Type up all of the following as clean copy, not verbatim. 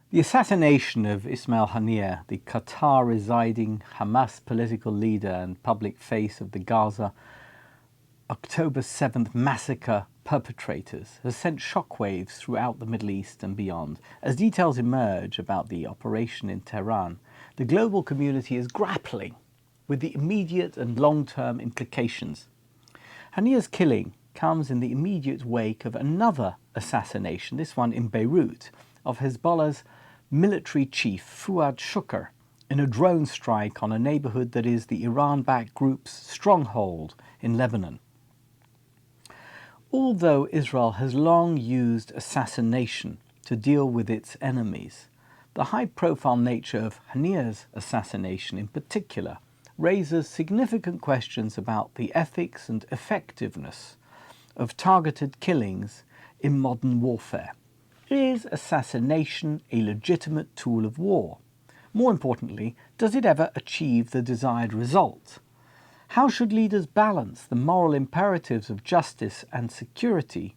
The assassination of Ismail Haniyeh, the Qatar-residing Hamas political leader and public face of the Gaza October 7th massacre perpetrators, has sent shockwaves throughout the Middle East and beyond. As details emerge about the operation in Tehran, the global community is grappling with the immediate and long-term implications. Haniyeh's killing comes in the immediate wake of another assassination, this one in Beirut, of Hezbollah's military chief Fuad Shukr in a drone strike on a neighborhood that is the Iran-backed group's stronghold in Lebanon. Although Israel has long used assassination to deal with its enemies, the high-profile nature of Haniyeh's assassination in particular raises significant questions about the ethics and effectiveness of targeted killings in modern warfare. Is assassination a legitimate tool of war? More importantly, does it ever achieve the desired result? How should leaders balance the moral imperatives of justice and security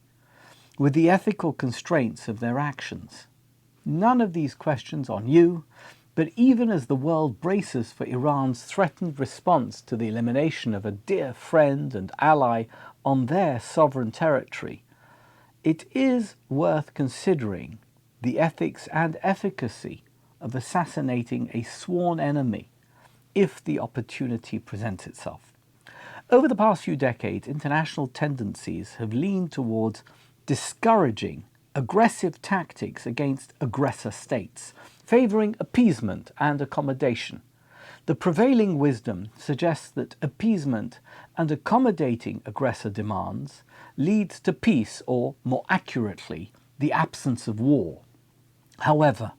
with the ethical constraints of their actions? None of these questions are new, but even as the world braces for Iran's threatened response to the elimination of a dear friend and ally on their sovereign territory, it is worth considering the ethics and efficacy of assassinating a sworn enemy if the opportunity presents itself. Over the past few decades, international tendencies have leaned towards discouraging aggressive tactics against aggressor states, favoring appeasement and accommodation. The prevailing wisdom suggests that appeasement and accommodating aggressor demands leads to peace, or more accurately, the absence of war. However,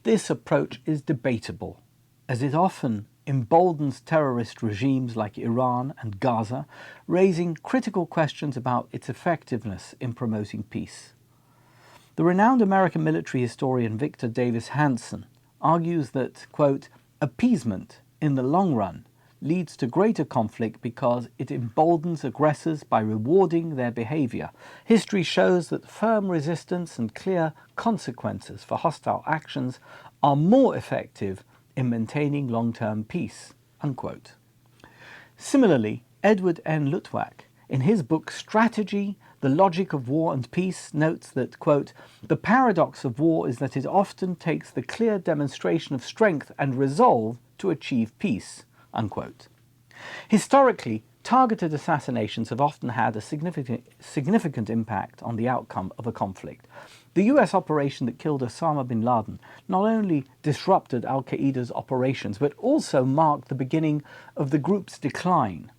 this approach is debatable, as it often emboldens terrorist regimes like Iran and Gaza, raising critical questions about its effectiveness in promoting peace. The renowned American military historian Victor Davis Hanson argues that, quote, appeasement in the long run leads to greater conflict because it emboldens aggressors by rewarding their behavior. History shows that firm resistance and clear consequences for hostile actions are more effective in maintaining long-term peace, unquote. Similarly, Edward N. Luttwak, in his book Strategy, The Logic of War and Peace, notes that, quote, the paradox of war is that it often takes the clear demonstration of strength and resolve to achieve peace, unquote. Historically, targeted assassinations have often had a significant impact on the outcome of a conflict. The US operation that killed Osama bin Laden not only disrupted al-Qaeda's operations, but also marked the beginning of the group's decline.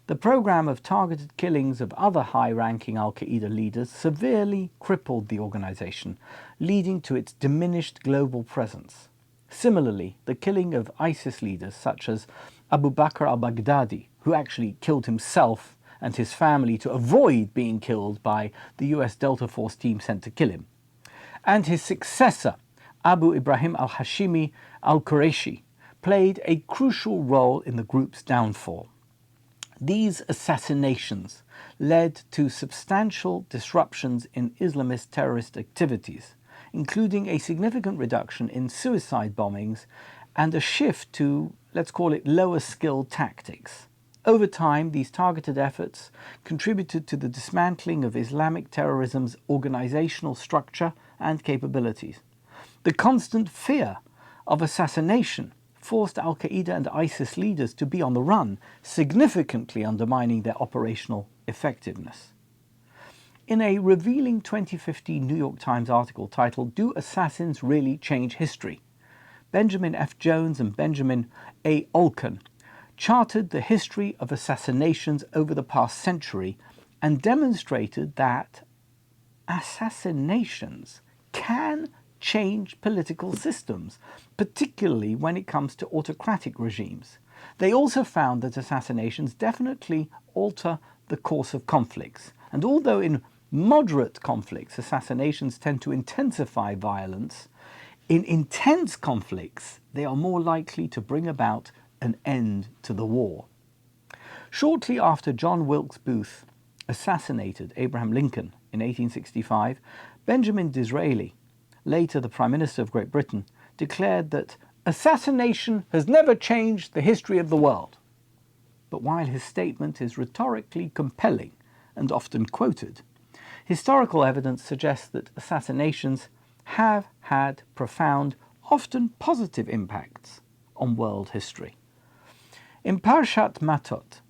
The program of targeted killings of other high-ranking al-Qaeda leaders severely crippled the organization, leading to its diminished global presence. Similarly, the killing of ISIS leaders such as Abu Bakr al-Baghdadi, who actually killed himself and his family to avoid being killed by the US Delta Force team sent to kill him, and his successor, Abu Ibrahim al-Hashimi al-Qurayshi, played a crucial role in the group's downfall. These assassinations led to substantial disruptions in Islamist terrorist activities, including a significant reduction in suicide bombings and a shift to, let's call it, lower-skilled tactics. Over time, these targeted efforts contributed to the dismantling of Islamic terrorism's organizational structure and capabilities. The constant fear of assassination forced al-Qaeda and ISIS leaders to be on the run, significantly undermining their operational effectiveness. In a revealing 2015 New York Times article titled, "Do Assassins Really Change History?" Benjamin F. Jones and Benjamin A. Olken charted the history of assassinations over the past century and demonstrated that assassinations can change political systems, particularly when it comes to autocratic regimes. They also found that assassinations definitely alter the course of conflicts, and although in moderate conflicts assassinations tend to intensify violence, in intense conflicts they are more likely to bring about an end to the war. Shortly after John Wilkes Booth assassinated Abraham Lincoln in 1865, Benjamin Disraeli, later the Prime Minister of Great Britain, declared that assassination has never changed the history of the world. But while his statement is rhetorically compelling and often quoted, historical evidence suggests that assassinations have had profound, often positive impacts on world history. In Parshat Mattot,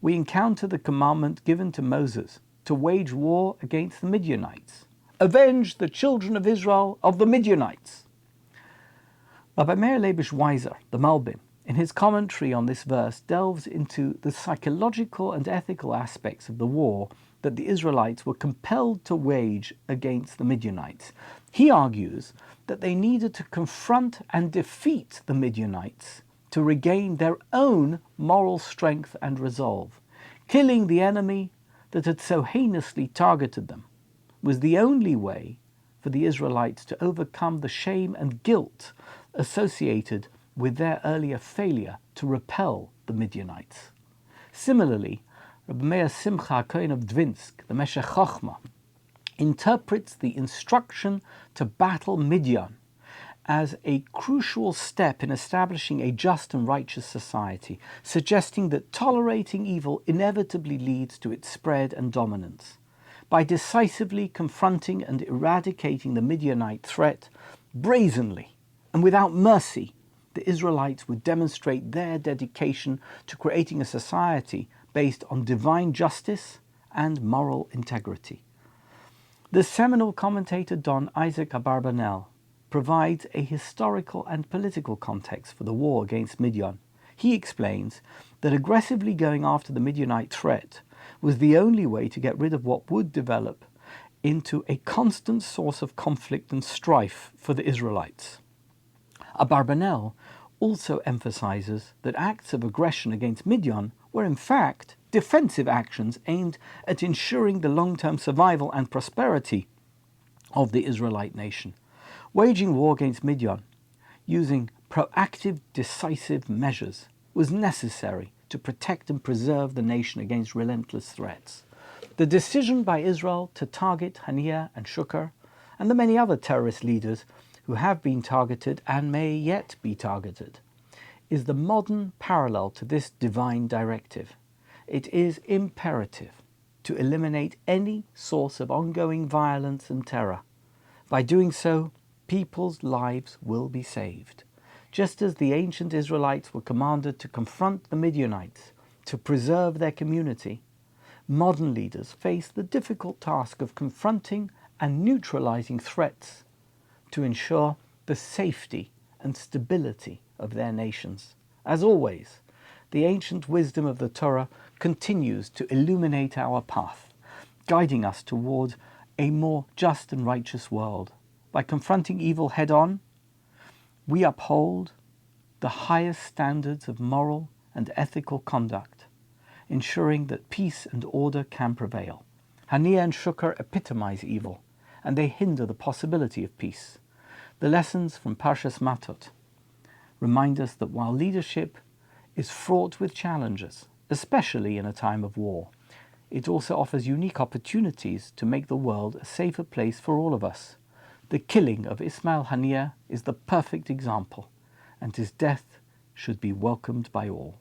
we encounter the commandment given to Moses to wage war against the Midianites. Avenge the children of Israel of the Midianites. Rabbi Meir Leibish Weiser, the Malbim, in his commentary on this verse, delves into the psychological and ethical aspects of the war that the Israelites were compelled to wage against the Midianites. He argues that they needed to confront and defeat the Midianites to regain their own moral strength and resolve. Killing the enemy that had so heinously targeted them was the only way for the Israelites to overcome the shame and guilt associated with their earlier failure to repel the Midianites. Similarly, Rabbi Meir Simcha Cohen of Dvinsk, the Meshech Chochmah, interprets the instruction to battle Midian as a crucial step in establishing a just and righteous society, suggesting that tolerating evil inevitably leads to its spread and dominance. By decisively confronting and eradicating the Midianite threat, brazenly and without mercy, the Israelites would demonstrate their dedication to creating a society based on divine justice and moral integrity. The seminal commentator Don Isaac Abarbanel provides a historical and political context for the war against Midian. He explains that aggressively going after the Midianite threat was the only way to get rid of what would develop into a constant source of conflict and strife for the Israelites. Abarbanel also emphasizes that acts of aggression against Midian were in fact defensive actions aimed at ensuring the long-term survival and prosperity of the Israelite nation. Waging war against Midian, using proactive, decisive measures, was necessary to protect and preserve the nation against relentless threats. The decision by Israel to target Haniah and Shukar and the many other terrorist leaders who have been targeted and may yet be targeted is the modern parallel to this divine directive. It is imperative to eliminate any source of ongoing violence and terror. By doing so, people's lives will be saved. Just as the ancient Israelites were commanded to confront the Midianites to preserve their community, modern leaders face the difficult task of confronting and neutralizing threats to ensure the safety and stability of their nations. As always, the ancient wisdom of the Torah continues to illuminate our path, guiding us toward a more just and righteous world. By confronting evil head-on, we uphold the highest standards of moral and ethical conduct, ensuring that peace and order can prevail. Haniah and Shukar epitomize evil, and they hinder the possibility of peace. The lessons from Parshat Mattot remind us that while leadership is fraught with challenges, especially in a time of war, it also offers unique opportunities to make the world a safer place for all of us. The killing of Ismail Haniah is the perfect example, and his death should be welcomed by all.